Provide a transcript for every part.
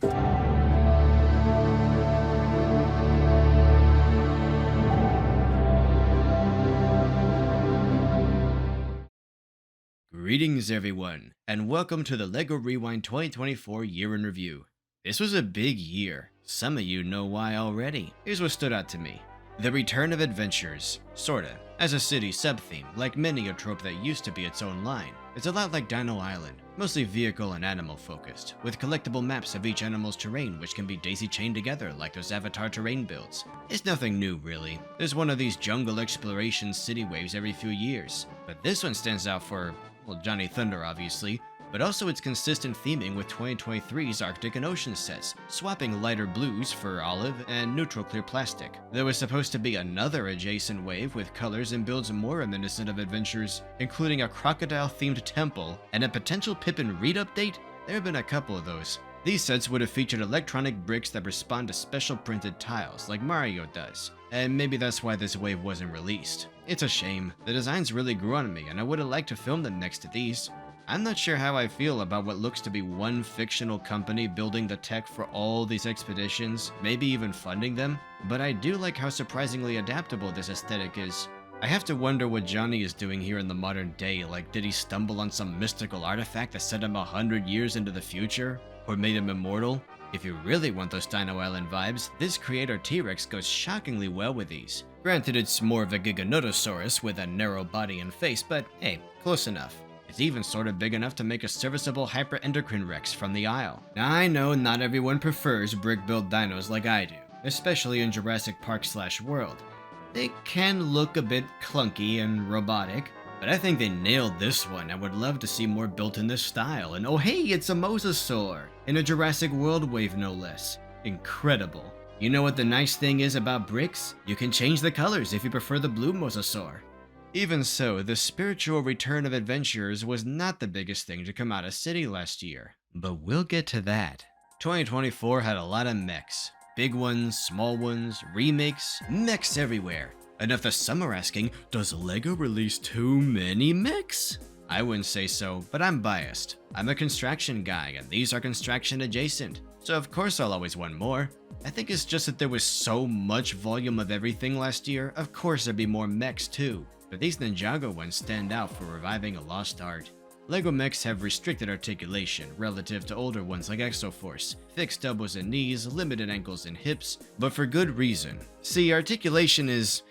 Greetings everyone, and welcome to the LEGO Rewind 2024 Year in Review. This was a big year. Some of you know why already. Here's what stood out to me. The return of adventures, sorta, as a city sub-theme, like many a trope that used to be its own line. It's a lot like Dino Island, mostly vehicle and animal focused, with collectible maps of each animal's terrain which can be daisy-chained together like those Avatar terrain builds. It's nothing new really. There's one of these jungle exploration city waves every few years, but this one stands out for, well, Johnny Thunder obviously, but also its consistent theming with 2023's Arctic and Ocean sets, swapping lighter blues for olive and neutral clear plastic. There was supposed to be another adjacent wave with colors and builds more reminiscent of adventures, including a crocodile-themed temple and a potential Pip and Reed update. There have been a couple of those. These sets would have featured electronic bricks that respond to special printed tiles, like Mario does, and maybe that's why this wave wasn't released. It's a shame. The designs really grew on me, and I would have liked to film them next to these. I'm not sure how I feel about what looks to be one fictional company building the tech for all these expeditions, maybe even funding them, but I do like how surprisingly adaptable this aesthetic is. I have to wonder what Johnny is doing here in the modern day, like did he stumble on some mystical artifact that sent him 100 years into the future? Or made him immortal? If you really want those Dino Island vibes, this Creator T-Rex goes shockingly well with these. Granted, it's more of a Giganotosaurus with a narrow body and face, but hey, close enough. It's even sort of big enough to make a serviceable Hyper-Endocrine Rex from the aisle. Now I know not everyone prefers brick-built dinos like I do, especially in Jurassic Park/World. They can look a bit clunky and robotic, but I think they nailed this one. I would love to see more built in this style. And oh hey, it's a Mosasaur! In a Jurassic World wave no less. Incredible. You know what the nice thing is about bricks? You can change the colors if you prefer the blue Mosasaur. Even so, the spiritual return of adventurers was not the biggest thing to come out of City last year. But we'll get to that. 2024 had a lot of mechs. Big ones, small ones, remakes, mechs everywhere. Enough that some are asking, does LEGO release too many mechs? I wouldn't say so, but I'm biased. I'm a construction guy, and these are construction adjacent, so of course I'll always want more. I think it's just that there was so much volume of everything last year, of course there'd be more mechs too. But these Ninjago ones stand out for reviving a lost art. LEGO mechs have restricted articulation relative to older ones like Exoforce, fixed elbows and knees, limited ankles and hips, but for good reason. See, articulation is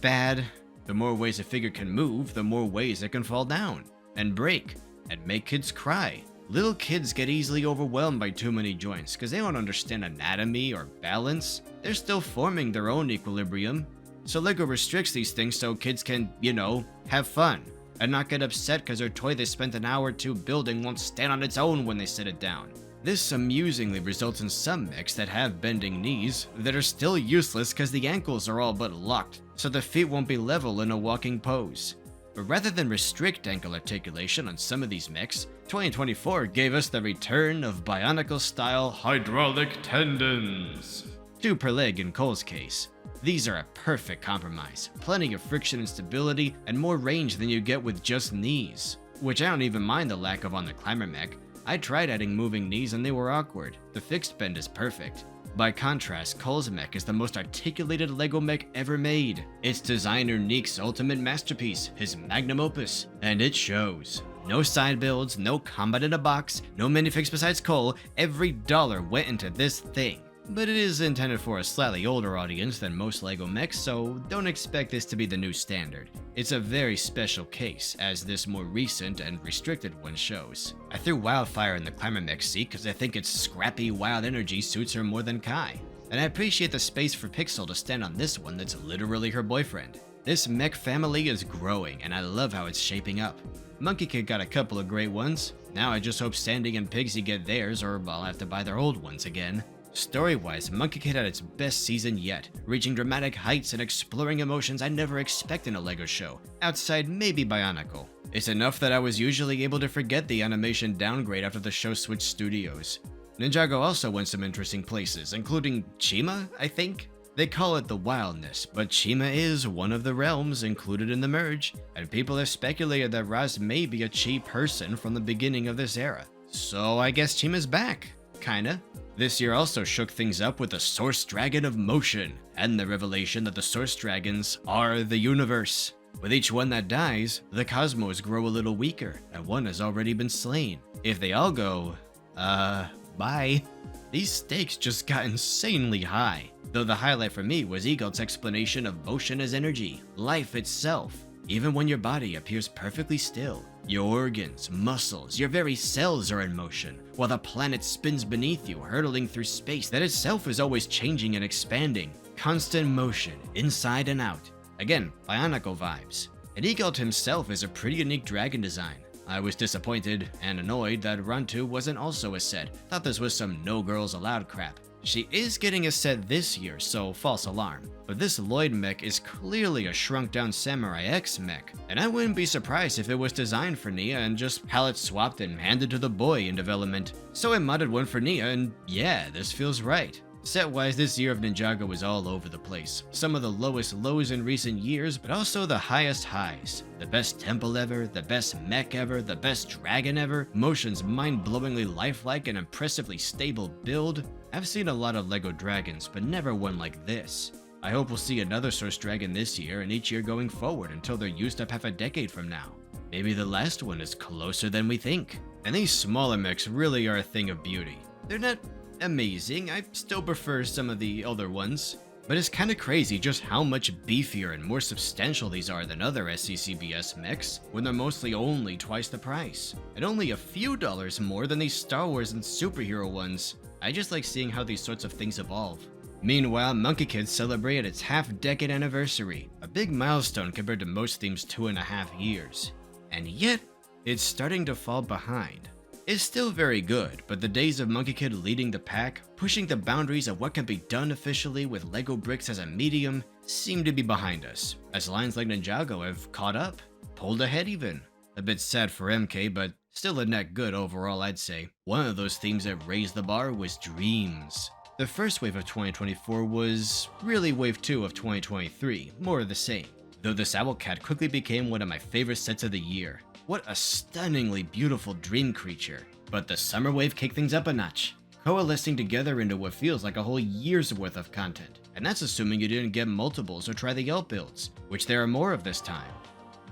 bad. The more ways a figure can move, the more ways it can fall down, and break, and make kids cry. Little kids get easily overwhelmed by too many joints because they don't understand anatomy or balance. They're still forming their own equilibrium. So LEGO restricts these things so kids can, you know, have fun, and not get upset because their toy they spent an hour or two building won't stand on its own when they set it down. This amusingly results in some mechs that have bending knees that are still useless because the ankles are all but locked, so the feet won't be level in a walking pose. But rather than restrict ankle articulation on some of these mechs, 2024 gave us the return of Bionicle-style hydraulic tendons. 2 per leg in Cole's case. These are a perfect compromise, plenty of friction and stability, and more range than you get with just knees. Which I don't even mind the lack of on the Climber mech. I tried adding moving knees and they were awkward. The fixed bend is perfect. By contrast, Cole's mech is the most articulated LEGO mech ever made. It's designer Neek's ultimate masterpiece, his magnum opus, and it shows. No side builds, no combat in a box, no minifix besides Cole. Every dollar went into this thing. But it is intended for a slightly older audience than most LEGO mechs, so don't expect this to be the new standard. It's a very special case, as this more recent and restricted one shows. I threw Wildfire in the Climber mech seat because I think its scrappy wild energy suits her more than Kai. And I appreciate the space for Pixel to stand on this one that's literally her boyfriend. This mech family is growing, and I love how it's shaping up. Monkey Kid got a couple of great ones. Now I just hope Sandy and Pigsy get theirs, or I'll have to buy their old ones again. Story-wise, Monkey Kid had its best season yet, reaching dramatic heights and exploring emotions I never expect in a LEGO show, outside maybe Bionicle. It's enough that I was usually able to forget the animation downgrade after the show switched studios. Ninjago also went some interesting places, including Chima, I think? They call it the Wildness, but Chima is one of the realms included in the merge, and people have speculated that Raz may be a Chi person from the beginning of this era. So I guess Chima's back. Kinda. This year also shook things up with the Source Dragon of Motion, and the revelation that the Source Dragons are the universe. With each one that dies, the cosmos grow a little weaker, and one has already been slain. If they all go, bye. These stakes just got insanely high, though the highlight for me was Eagle's explanation of motion as energy, life itself. Even when your body appears perfectly still, your organs, muscles, your very cells are in motion, while the planet spins beneath you, hurtling through space that itself is always changing and expanding. Constant motion, inside and out. Again, Bionicle vibes. And Eagle himself is a pretty unique dragon design. I was disappointed and annoyed that Runtu wasn't also a set. Thought this was some no girls allowed crap. She is getting a set this year, so false alarm. But this Lloyd mech is clearly a shrunk down Samurai X mech, and I wouldn't be surprised if it was designed for Nia and just palette swapped and handed to the boy in development. So I modded one for Nia, and yeah, this feels right. Set-wise, this year of Ninjago was all over the place. Some of the lowest lows in recent years, but also the highest highs. The best temple ever, the best mech ever, the best dragon ever, Motion's mind-blowingly lifelike and impressively stable build. I've seen a lot of LEGO dragons, but never one like this. I hope we'll see another Source Dragon this year and each year going forward until they're used up half a decade from now. Maybe the last one is closer than we think. And these smaller mechs really are a thing of beauty. They're not amazing, I still prefer some of the other ones, but it's kinda crazy just how much beefier and more substantial these are than other SCCBS mechs, when they're mostly only twice the price, and only a few dollars more than these Star Wars and superhero ones. I just like seeing how these sorts of things evolve. Meanwhile, Monkey Kid celebrated its half-decade anniversary, a big milestone compared to most themes' 2.5 years. And yet, it's starting to fall behind. It's still very good, but the days of Monkey Kid leading the pack, pushing the boundaries of what can be done officially with LEGO bricks as a medium, seem to be behind us, as lines like Ninjago have caught up, pulled ahead even. A bit sad for MK, but still a net good overall, I'd say. One of those themes that raised the bar was Dreamzzz. The first wave of 2024 was really wave 2 of 2023, more of the same, though this Owl Cat quickly became one of my favorite sets of the year. What a stunningly beautiful dream creature. But the summer wave kicked things up a notch, coalescing together into what feels like a whole year's worth of content. And that's assuming you didn't get multiples or try the Yelp builds, which there are more of this time.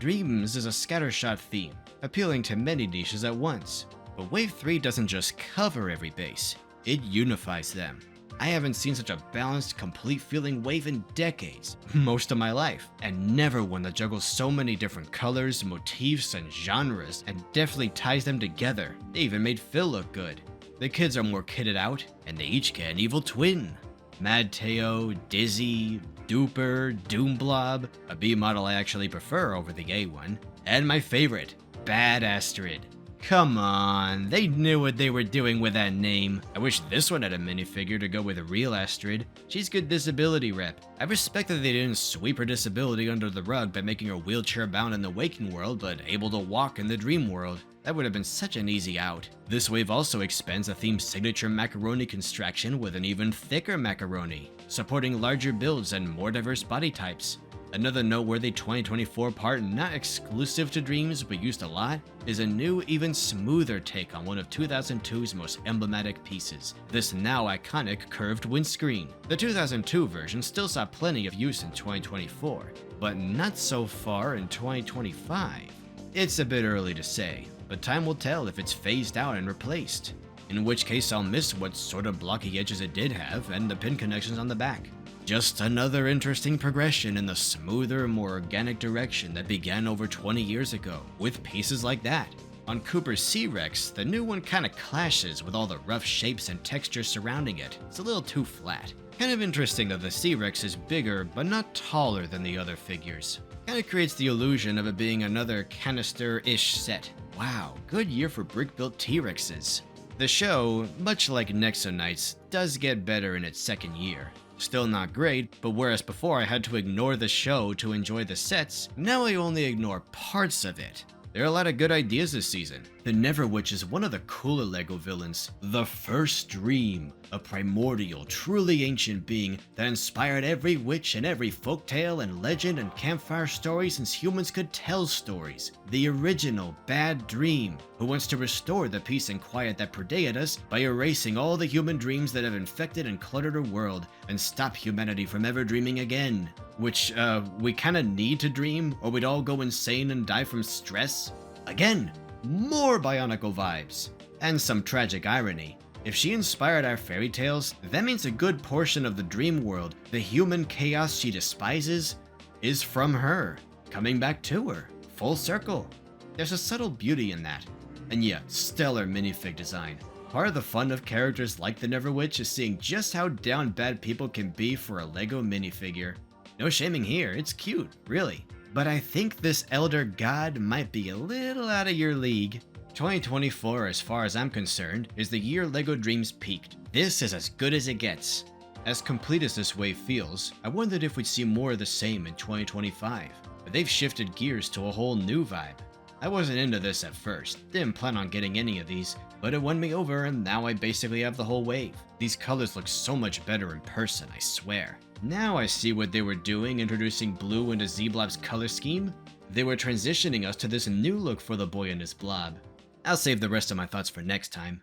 Dreamzzz is a scattershot theme, appealing to many niches at once. But wave 3 doesn't just cover every base, it unifies them. I haven't seen such a balanced, complete feeling wave in decades, most of my life, and never one that juggles so many different colors, motifs, and genres, and deftly ties them together. They even made Phil look good. The kids are more kitted out, and they each get an evil twin. Mad Teo, Dizzy, Duper, Doomblob, a B model I actually prefer over the A one, and my favorite, Bad Astrid. Come on, they knew what they were doing with that name. I wish this one had a minifigure to go with a real Astrid. She's good disability rep. I respect that they didn't sweep her disability under the rug by making her wheelchair bound in the waking world, but able to walk in the dream world. That would have been such an easy out. This wave also expands the theme's signature macaroni construction with an even thicker macaroni, supporting larger builds and more diverse body types. Another noteworthy 2024 part not exclusive to Dreamzzz but used a lot is a new, even smoother take on one of 2002's most emblematic pieces, this now iconic curved windscreen. The 2002 version still saw plenty of use in 2024, but not so far in 2025. It's a bit early to say, but time will tell if it's phased out and replaced, in which case I'll miss what sort of blocky edges it did have and the pin connections on the back. Just another interesting progression in the smoother, more organic direction that began over 20 years ago, with pieces like that. On Cooper's C-Rex, the new one kinda clashes with all the rough shapes and textures surrounding it. It's a little too flat. Kind of interesting that the C-Rex is bigger, but not taller than the other figures. Kinda creates the illusion of it being another canister-ish set. Wow, good year for brick-built T-Rexes. The show, much like Nexonites, does get better in its second year. Still not great, but whereas before I had to ignore the show to enjoy the sets, now I only ignore parts of it. There are a lot of good ideas this season. The Neverwitch is one of the cooler LEGO villains. The First Dream, a primordial, truly ancient being that inspired every witch and every folktale and legend and campfire story since humans could tell stories. The original Bad Dream, who wants to restore the peace and quiet that predated us by erasing all the human dreams that have infected and cluttered our world and stop humanity from ever dreaming again. Which, we kinda need to dream, or we'd all go insane and die from stress. Again, more Bionicle vibes. And some tragic irony. If she inspired our fairy tales, that means a good portion of the dream world, the human chaos she despises, is from her, coming back to her, full circle. There's a subtle beauty in that. And yeah, stellar minifig design. Part of the fun of characters like the Neverwitch is seeing just how down bad people can be for a LEGO minifigure. No shaming here, it's cute, really. But I think this Elder God might be a little out of your league. 2024, as far as I'm concerned, is the year LEGO Dreams peaked. This is as good as it gets. As complete as this wave feels, I wondered if we'd see more of the same in 2025. But they've shifted gears to a whole new vibe. I wasn't into this at first, didn't plan on getting any of these, but it won me over and now I basically have the whole wave. These colors look so much better in person, I swear. Now I see what they were doing introducing blue into Z-Blob's color scheme. They were transitioning us to this new look for the boy and his blob. I'll save the rest of my thoughts for next time.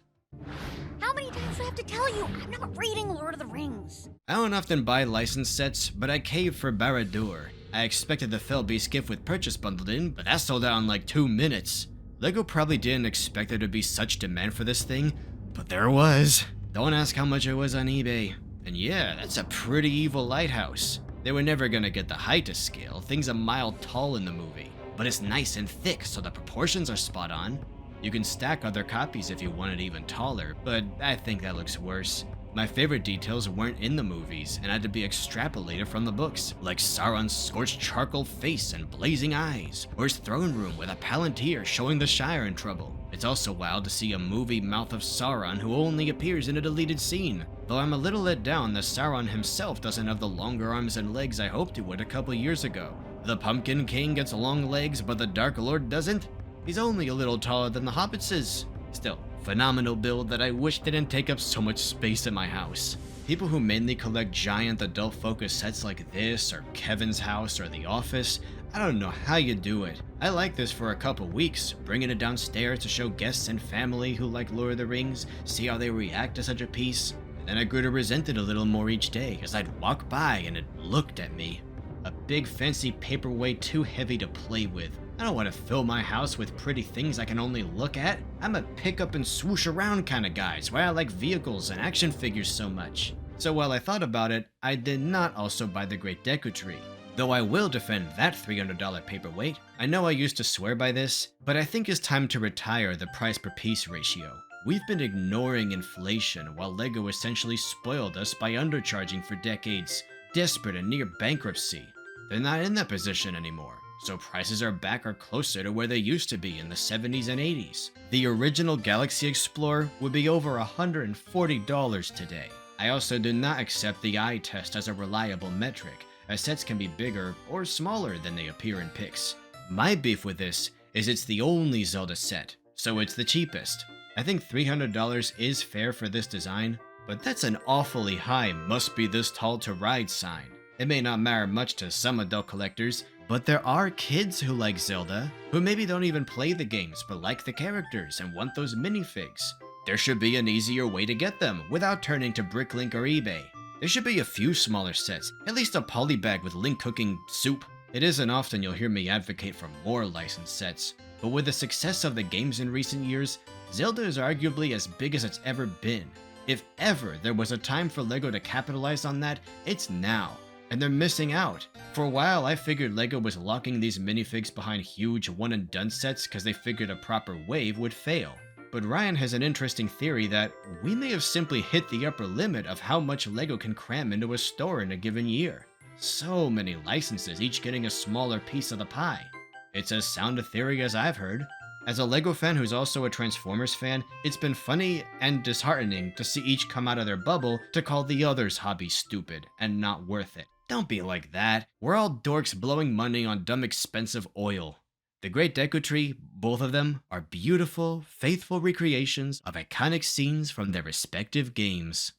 How many times do I have to tell you? I'm not reading Lord of the Rings. I don't often buy licensed sets, but I caved for Barad-dûr. I expected the Fell Beast gift with purchase bundled in, but that sold out in like 2 minutes. LEGO probably didn't expect there to be such demand for this thing, but there was. Don't ask how much it was on eBay. And yeah, that's a pretty evil lighthouse. They were never gonna get the height to scale, thing's a mile tall in the movie. But it's nice and thick, so the proportions are spot on. You can stack other copies if you want it even taller, but I think that looks worse. My favorite details weren't in the movies and had to be extrapolated from the books, like Sauron's scorched charcoal face and blazing eyes, or his throne room with a palantir showing the Shire in trouble. It's also wild to see a movie Mouth of Sauron who only appears in a deleted scene, though I'm a little let down that Sauron himself doesn't have the longer arms and legs I hoped he would a couple years ago. The Pumpkin King gets long legs but the Dark Lord doesn't? He's only a little taller than the Hobbits is. Still, phenomenal build that I wish didn't take up so much space in my house. People who mainly collect giant adult focus sets like this or Kevin's house or The Office, I don't know how you do it. I like this for a couple weeks, bringing it downstairs to show guests and family who like Lord of the Rings, see how they react to such a piece. And then I grew to resent it a little more each day as I'd walk by and it looked at me. A big fancy paperweight too heavy to play with. I don't want to fill my house with pretty things I can only look at. I'm a pick up and swoosh around kind of guy, so I like vehicles and action figures so much. So while I thought about it, I did not also buy the Great Deku Tree. Though I will defend that $300 paperweight. I know I used to swear by this, but I think it's time to retire the price per piece ratio. We've been ignoring inflation while LEGO essentially spoiled us by undercharging for decades, desperate and near bankruptcy. They're not in that position anymore, so prices are back or closer to where they used to be in the 70s and 80s. The original Galaxy Explorer would be over $140 today. I also do not accept the eye test as a reliable metric, as sets can be bigger or smaller than they appear in pics. My beef with this is it's the only Zelda set, so it's the cheapest. I think $300 is fair for this design, but that's an awfully high must be this tall to ride sign. It may not matter much to some adult collectors, but there are kids who like Zelda, who maybe don't even play the games but like the characters and want those minifigs. There should be an easier way to get them without turning to Bricklink or eBay. There should be a few smaller sets, at least a polybag with Link cooking soup. It isn't often you'll hear me advocate for more licensed sets, but with the success of the games in recent years, Zelda is arguably as big as it's ever been. If ever there was a time for LEGO to capitalize on that, it's now. And they're missing out. For a while, I figured LEGO was locking these minifigs behind huge one-and-done sets because they figured a proper wave would fail. But Ryan has an interesting theory that we may have simply hit the upper limit of how much LEGO can cram into a store in a given year. So many licenses, each getting a smaller piece of the pie. It's as sound a theory as I've heard. As a LEGO fan who's also a Transformers fan, it's been funny and disheartening to see each come out of their bubble to call the other's hobby stupid and not worth it. Don't be like that. We're all dorks blowing money on dumb expensive oil. The Great Deku Tree, both of them, are beautiful, faithful recreations of iconic scenes from their respective games.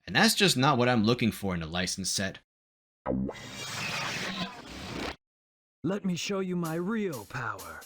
And that's just not what I'm looking for in a licensed set. Let me show you my real power.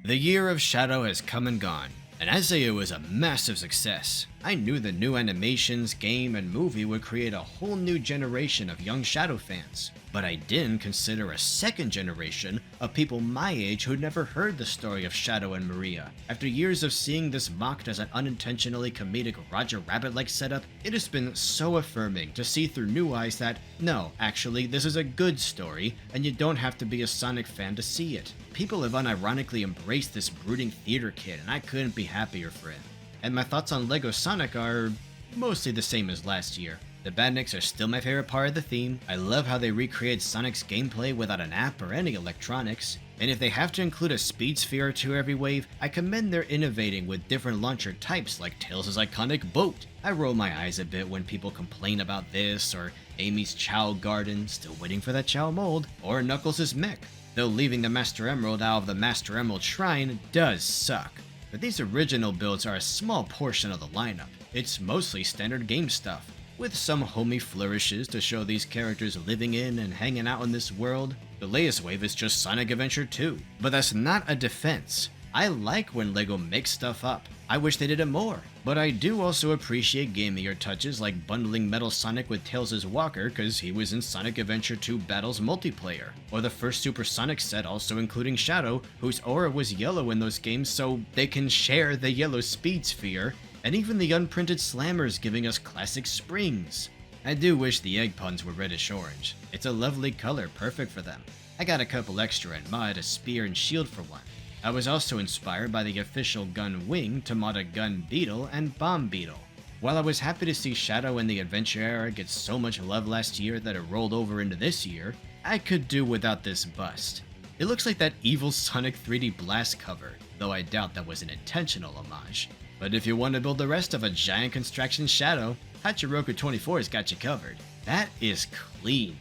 The year of Shadow has come and gone, and I'd say it was a massive success. I knew the new animations, game, and movie would create a whole new generation of young Shadow fans, but I didn't consider a second generation of people my age who'd never heard the story of Shadow and Maria. After years of seeing this mocked as an unintentionally comedic Roger Rabbit-like setup, it has been so affirming to see through new eyes that, no, actually, this is a good story, and you don't have to be a Sonic fan to see it. People have unironically embraced this brooding theater kid, and I couldn't be happier for him. And my thoughts on LEGO Sonic are mostly the same as last year. The badniks are still my favorite part of the theme. I love how they recreate Sonic's gameplay without an app or any electronics. And if they have to include a speed sphere or two every wave, I commend their innovating with different launcher types like Tails' iconic boat. I roll my eyes a bit when people complain about this, or Amy's Chow Garden, still waiting for that Chow mold, or Knuckles' Mech. Though leaving the Master Emerald out of the Master Emerald Shrine does suck. But these original builds are a small portion of the lineup. It's mostly standard game stuff, with some homey flourishes to show these characters living in and hanging out in this world. The latest wave is just Sonic Adventure 2, but that's not a defense. I like when LEGO makes stuff up. I wish they did it more, but I do also appreciate gamier touches like bundling Metal Sonic with Tails' Walker cause he was in Sonic Adventure 2 Battles multiplayer, or the first Super Sonic set also including Shadow, whose aura was yellow in those games so they can share the yellow speed sphere, and even the unprinted Slammers giving us classic springs. I do wish the egg puns were reddish-orange. It's a lovely color, perfect for them. I got a couple extra and mod a spear and shield for one. I was also inspired by the official gun wing to mod a gun beetle and bomb beetle. While I was happy to see Shadow in the Adventure era get so much love last year that it rolled over into this year, I could do without this bust. It looks like that evil Sonic 3D Blast cover, though I doubt that was an intentional homage. But if you want to build the rest of a giant construction Shadow, Hachiroku 24's got you covered. That is clean.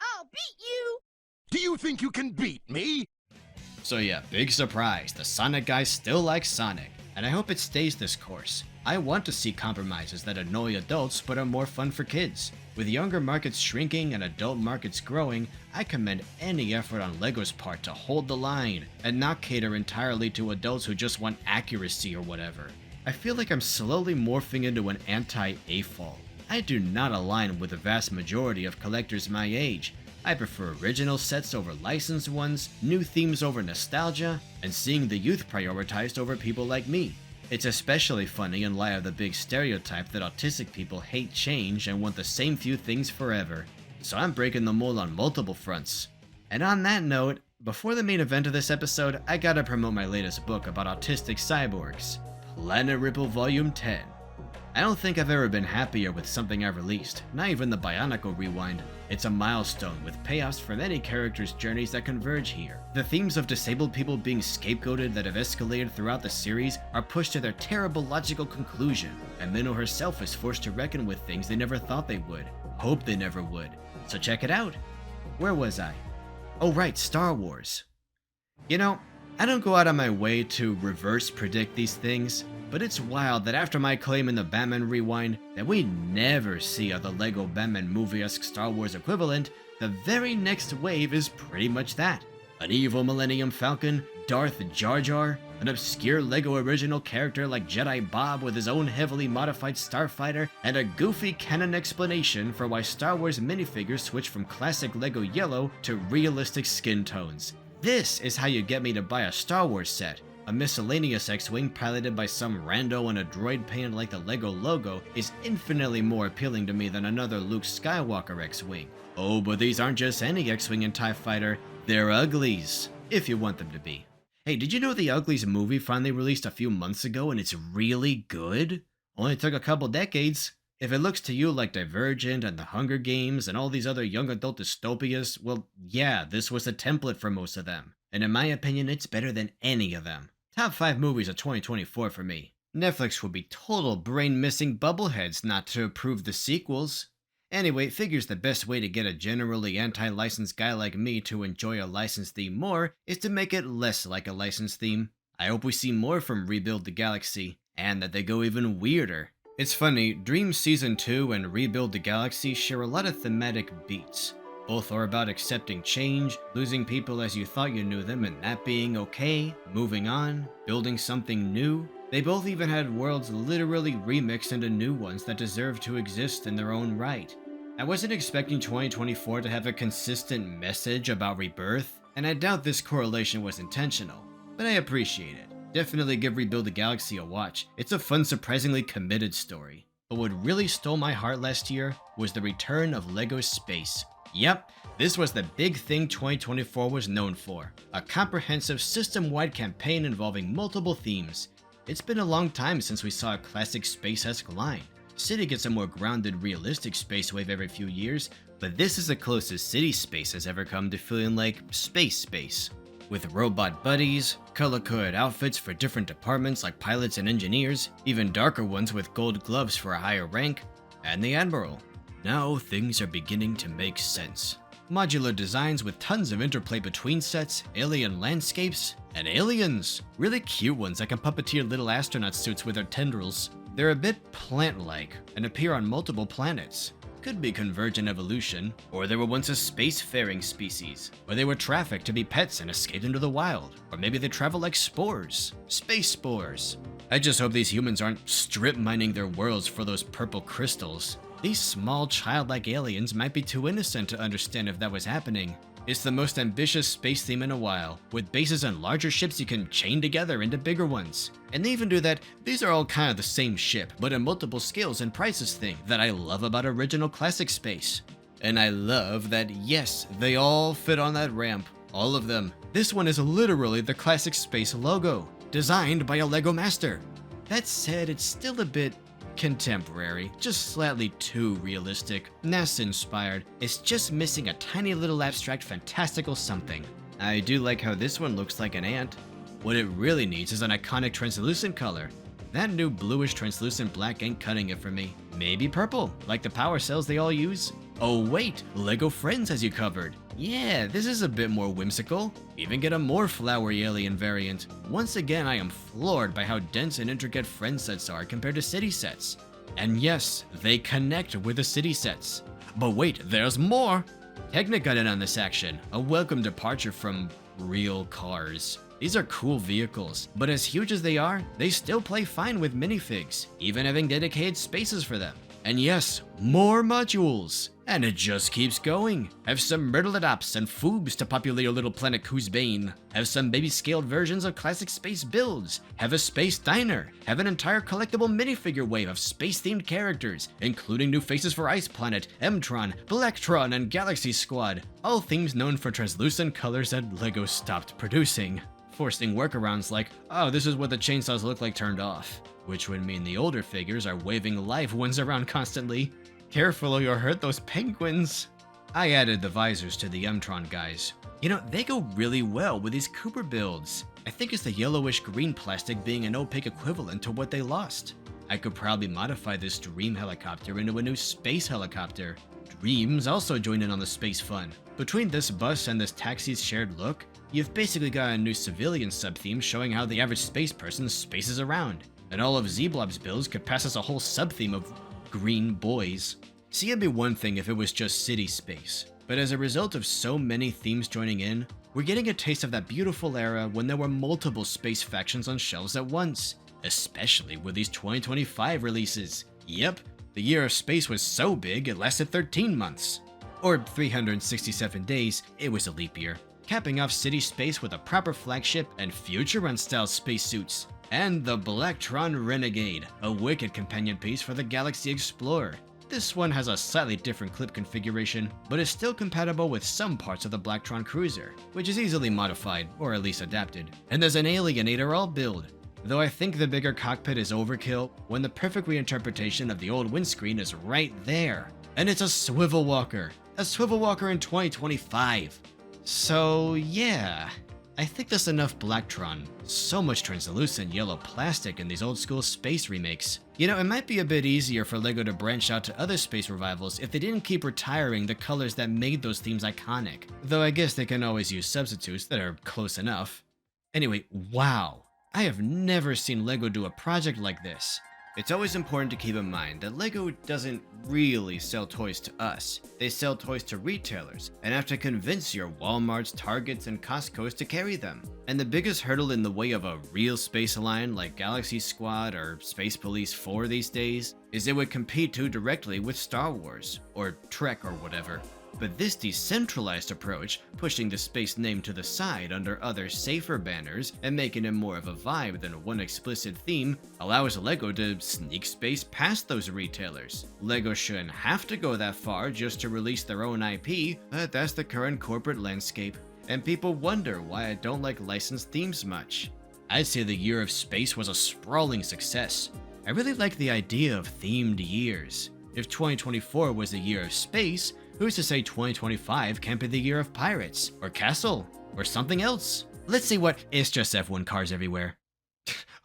I'll beat you! Do you think you can beat me? So yeah, big surprise, the Sonic guys still like Sonic, and I hope it stays this course. I want to see compromises that annoy adults but are more fun for kids. With younger markets shrinking and adult markets growing, I commend any effort on LEGO's part to hold the line and not cater entirely to adults who just want accuracy or whatever. I feel like I'm slowly morphing into an anti-AFOL. I do not align with the vast majority of collectors my age. I prefer original sets over licensed ones, new themes over nostalgia, and seeing the youth prioritized over people like me. It's especially funny in light of the big stereotype that autistic people hate change and want the same few things forever. So I'm breaking the mold on multiple fronts. And on that note, before the main event of this episode, I gotta promote my latest book about autistic cyborgs, Planet Ripple Volume 10. I don't think I've ever been happier with something I've released, not even the Bionicle Rewind. It's a milestone with payoffs for many characters' journeys that converge here. The themes of disabled people being scapegoated that have escalated throughout the series are pushed to their terrible logical conclusion, and Minnow herself is forced to reckon with things they never thought they would, hope they never would. So check it out. Where was I? Oh right, Star Wars. You know, I don't go out of my way to reverse predict these things, but it's wild that after my claim in the Batman Rewind that we never see the LEGO Batman movie-esque Star Wars equivalent, the very next wave is pretty much that. An evil Millennium Falcon, Darth Jar Jar, an obscure LEGO original character like Jedi Bob with his own heavily modified starfighter, and a goofy canon explanation for why Star Wars minifigures switch from classic LEGO yellow to realistic skin tones. This is how you get me to buy a Star Wars set. A miscellaneous X-Wing piloted by some rando on a droid painted like the LEGO logo is infinitely more appealing to me than another Luke Skywalker X-Wing. Oh, but these aren't just any X-Wing and TIE Fighter, they're Uglies, if you want them to be. Hey, did you know the Uglies movie finally released a few months ago and it's really good? Only took a couple decades. If it looks to you like Divergent and The Hunger Games and all these other young adult dystopias, well, yeah, this was the template for most of them. And in my opinion, it's better than any of them. Top 5 movies of 2024 for me. Netflix would be total brain-missing bubbleheads not to approve the sequels. Anyway, figures the best way to get a generally anti-licensed guy like me to enjoy a licensed theme more is to make it less like a licensed theme. I hope we see more from Rebuild the Galaxy, and that they go even weirder. It's funny, Dreamzzz Season 2 and Rebuild the Galaxy share a lot of thematic beats. Both are about accepting change, losing people as you thought you knew them and that being okay, moving on, building something new. They both even had worlds literally remixed into new ones that deserve to exist in their own right. I wasn't expecting 2024 to have a consistent message about rebirth, and I doubt this correlation was intentional, but I appreciate it. Definitely give Rebuild the Galaxy a watch. It's a fun, surprisingly committed story. But what really stole my heart last year was the return of LEGO Space. Yep, this was the big thing 2024 was known for. A comprehensive system-wide campaign involving multiple themes. It's been a long time since we saw a classic space-esque line. City gets a more grounded, realistic space wave every few years, but this is the closest City Space has ever come to feeling like space. With robot buddies, color-coded outfits for different departments like pilots and engineers, even darker ones with gold gloves for a higher rank, and the Admiral. Now things are beginning to make sense. Modular designs with tons of interplay between sets, alien landscapes, and aliens! Really cute ones that can puppeteer little astronaut suits with their tendrils. They're a bit plant-like and appear on multiple planets. Could be convergent evolution, or they were once a spacefaring species, or they were trafficked to be pets and escaped into the wild, or maybe they travel like spores. Space spores. I just hope these humans aren't strip mining their worlds for those purple crystals. These small childlike aliens might be too innocent to understand if that was happening. It's the most ambitious space theme in a while, with bases on larger ships you can chain together into bigger ones. And they even do that, these are all kind of the same ship, but in multiple scales and prices thing that I love about original classic space. And I love that, yes, they all fit on that ramp, all of them. This one is literally the classic space logo, designed by a LEGO master. That said, it's still a bit contemporary, just slightly too realistic, NASA-inspired. It's just missing a tiny little abstract fantastical something. I do like how this one looks like an ant. What it really needs is an iconic translucent color. That new bluish translucent black ain't cutting it for me. Maybe purple, like the power cells they all use. Oh wait, LEGO Friends has you covered. Yeah, this is a bit more whimsical. Even get a more flowery alien variant. Once again, I am floored by how dense and intricate Friends sets are compared to City sets. And yes, they connect with the City sets. But wait, there's more! Technic got in on this action, a welcome departure from real cars. These are cool vehicles, but as huge as they are, they still play fine with minifigs, even having dedicated spaces for them. And yes, more modules! And it just keeps going. Have some Myrtleadops and Foobs to populate your little planet Kuzbane. Have some baby-scaled versions of classic space builds. Have a space diner. Have an entire collectible minifigure wave of space-themed characters, including new faces for Ice Planet, Mtron, Blacktron, and Galaxy Squad. All themes known for translucent colors that LEGO stopped producing, forcing workarounds like, oh, this is what the chainsaws look like turned off. Which would mean the older figures are waving live ones around constantly. Careful or you'll hurt those penguins. I added the visors to the Mtron guys. You know, they go really well with these Cooper builds. I think it's the yellowish green plastic being an opaque equivalent to what they lost. I could probably modify this Dream helicopter into a new space helicopter. Dreamzzz also joined in on the space fun. Between this bus and this taxi's shared look, you've basically got a new civilian sub-theme showing how the average space person spaces around. And all of Z-Blob's builds could pass as a whole sub-theme of green boys. See, it'd be one thing if it was just city space, but as a result of so many themes joining in, we're getting a taste of that beautiful era when there were multiple space factions on shelves at once, especially with these 2025 releases. Yep, the year of space was so big it lasted 13 months. Or 367 days, it was a leap year, capping off city space with a proper flagship and future run-style spacesuits. And the Blacktron Renegade, a wicked companion piece for the Galaxy Explorer. This one has a slightly different clip configuration, but is still compatible with some parts of the Blacktron Cruiser, which is easily modified, or at least adapted. And there's an Alienator all build, though I think the bigger cockpit is overkill when the perfect reinterpretation of the old windscreen is right there. And it's a swivel walker in 2025. So yeah. I think there's enough Blacktron, so much translucent yellow plastic in these old school space remakes. You know, it might be a bit easier for LEGO to branch out to other space revivals if they didn't keep retiring the colors that made those themes iconic. Though I guess they can always use substitutes that are close enough. Anyway, wow. I have never seen LEGO do a project like this. It's always important to keep in mind that LEGO doesn't really sell toys to us. They sell toys to retailers and have to convince your Walmarts, Targets, and Costco's to carry them. And the biggest hurdle in the way of a real space line like Galaxy Squad or Space Police 4 these days is it would compete too directly with Star Wars, or Trek or whatever. But this decentralized approach, pushing the space name to the side under other safer banners and making it more of a vibe than one explicit theme, allows LEGO to sneak space past those retailers. LEGO shouldn't have to go that far just to release their own IP, but that's the current corporate landscape. And people wonder why I don't like licensed themes much. I'd say the Year of Space was a sprawling success. I really like the idea of themed years. If 2024 was the Year of Space, who's to say 2025 can't be the year of pirates, or castle, or something else? Let's see what It's Just F1 cars everywhere.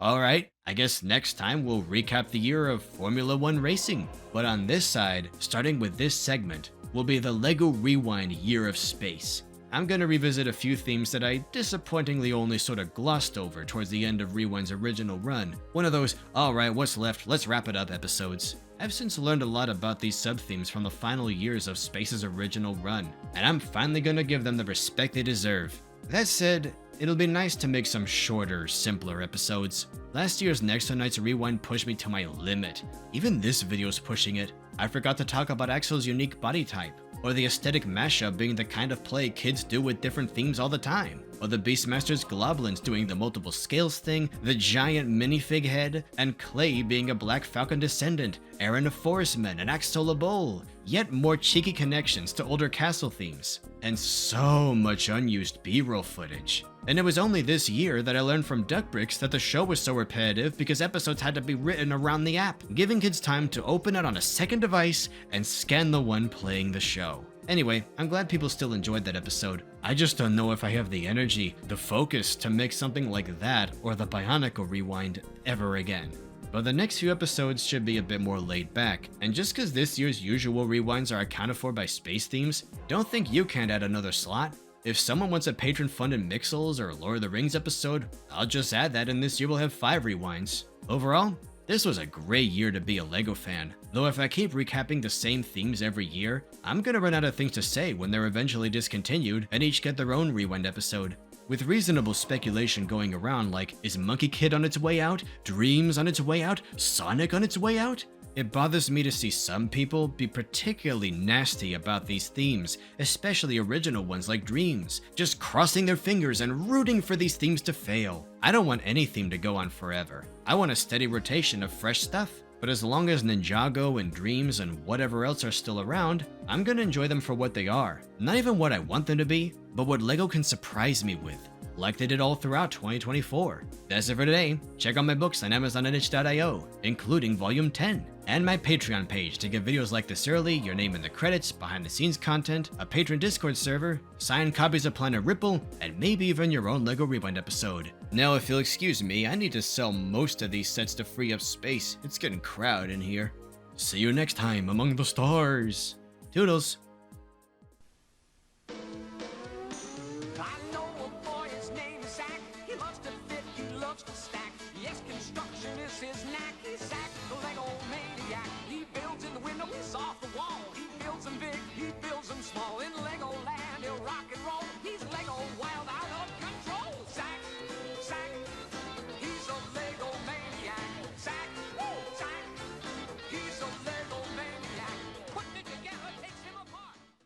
Alright, I guess next time we'll recap the year of Formula 1 racing. But on this side, starting with this segment, will be the LEGO Rewind Year of Space. I'm gonna revisit a few themes that I disappointingly only sort of glossed over towards the end of Rewind's original run. One of those, alright, what's left, let's wrap it up episodes. I've since learned a lot about these sub-themes from the final years of Space's original run, and I'm finally gonna give them the respect they deserve. That said, it'll be nice to make some shorter, simpler episodes. Last year's Nexo Nights Rewind pushed me to my limit. Even this video's pushing it. I forgot to talk about Axel's unique body type, or the aesthetic mashup being the kind of play kids do with different themes all the time, or the Beastmaster's Globlins doing the multiple scales thing, the giant minifig head, and Clay being a Black Falcon descendant, Aaron a Forestman, and Axel a Bull. Yet more cheeky connections to older castle themes, and so much unused B-roll footage. And it was only this year that I learned from Duckbricks that the show was so repetitive because episodes had to be written around the app, giving kids time to open it on a second device and scan the one playing the show. Anyway, I'm glad people still enjoyed that episode. I just don't know if I have the energy, the focus to make something like that or the Bionicle Rewind ever again. But the next few episodes should be a bit more laid back, and just cause this year's usual rewinds are accounted for by space themes, don't think you can't add another slot. If someone wants a patron-funded Mixels or Lord of the Rings episode, I'll just add that and this year we'll have 5 rewinds. Overall, this was a great year to be a LEGO fan, though if I keep recapping the same themes every year, I'm gonna run out of things to say when they're eventually discontinued and each get their own rewind episode. With reasonable speculation going around like, is Monkey Kid on its way out? Dreamzzz on its way out? Sonic on its way out? It bothers me to see some people be particularly nasty about these themes, especially original ones like Dreamzzz, just crossing their fingers and rooting for these themes to fail. I don't want any theme to go on forever. I want a steady rotation of fresh stuff. But as long as Ninjago and Dreamzzz and whatever else are still around, I'm gonna enjoy them for what they are. Not even what I want them to be, but what LEGO can surprise me with, like they did all throughout 2024. That's it for today. Check out my books on Amazon and itch.io, including Volume 10, and my Patreon page to get videos like this early, your name in the credits, behind the scenes content, a patron Discord server, signed copies of Planet Ripple, and maybe even your own LEGO Rewind episode. Now if you'll excuse me, I need to sell most of these sets to free up space. It's getting crowded in here. See you next time among the stars. Toodles. I know a boy, his name is Zach. He loves to fit, he loves to stack. Yes, construction is his knack. He's Zach, the Lego maniac. He builds in the window, he's off the wall. He builds them big, he builds them small in Lego.